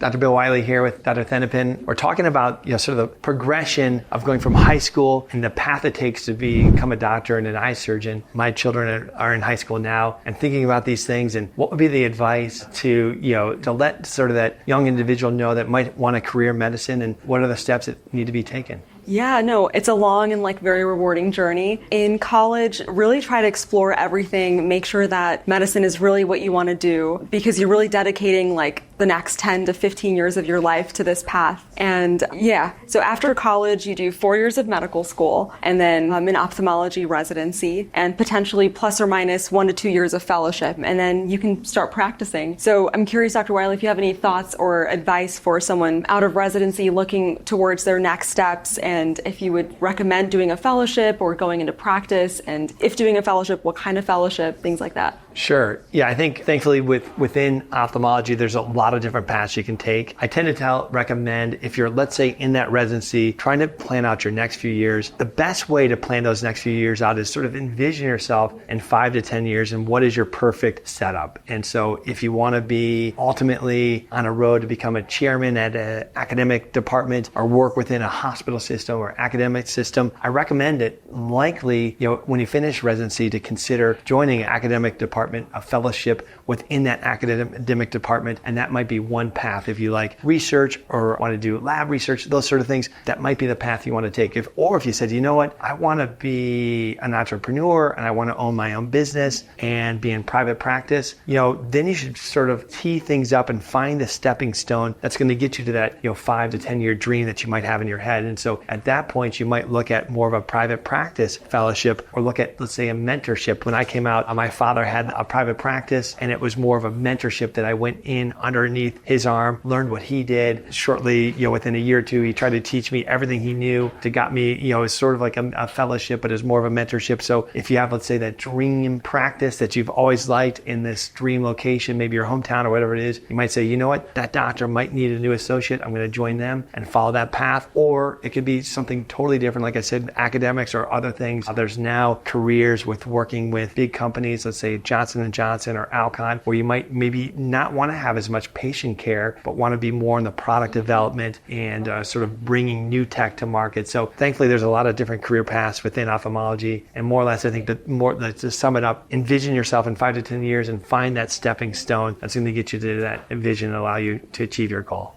Dr. Bill Wiley here with Dr. Thenappan. We're talking about sort of the progression of going from high school and the path it takes to become a doctor and an eye surgeon. My children are in high school now and thinking about these things, and what would be the advice to let sort of that young individual know that might want a career in medicine, and what are the steps that need to be taken? Yeah, no, it's a long and very rewarding journey. In college, really try to explore everything, make sure that medicine is really what you want to do, because you're really dedicating the next 10 to 15 years of your life to this path. And so after college, you do 4 years of medical school and then an ophthalmology residency and potentially plus or minus 1 to 2 years of fellowship. And then you can start practicing. So I'm curious, Dr. Wiley, if you have any thoughts or advice for someone out of residency looking towards their next steps, and if you would recommend doing a fellowship or going into practice, and if doing a fellowship, what kind of fellowship, things like that. Sure. Yeah, I think thankfully within ophthalmology, there's a lot of different paths you can take. I tend to recommend if you're, let's say, in that residency, trying to plan out your next few years, the best way to plan those next few years out is sort of envision yourself in 5 to 10 years and what is your perfect setup. And so if you want to be ultimately on a road to become a chairman at an academic department or work within a hospital system or academic system, I recommend it likely, when you finish residency, to consider joining an academic department, a fellowship within that academic department. And that might be one path. If you like research or want to do lab research, those sort of things, that might be the path you want to take. If you said, I want to be an entrepreneur and I want to own my own business and be in private practice, then you should sort of tee things up and find a stepping stone that's going to get you to that, 5 to 10 year dream that you might have in your head. And so at that point, you might look at more of a private practice fellowship or look at, let's say, a mentorship. When I came out, my father had a private practice, and it was more of a mentorship that I went in underneath his arm, learned what he did. Shortly, within a year or two, he tried to teach me everything he knew to got me, it's sort of like a fellowship, but it's more of a mentorship. So if you have, let's say, that dream practice that you've always liked in this dream location, maybe your hometown or whatever it is, you might say, that doctor might need a new associate. I'm going to join them and follow that path. Or it could be something totally different, like I said, academics or other things. There's now careers with working with big companies, let's say Johnson & Johnson or Alcon, where you might maybe not want to have as much patient care, but want to be more in the product development and sort of bringing new tech to market. So thankfully, there's a lot of different career paths within ophthalmology. And more or less, I think to sum it up, envision yourself in 5 to 10 years and find that stepping stone that's going to get you to that vision and allow you to achieve your goal.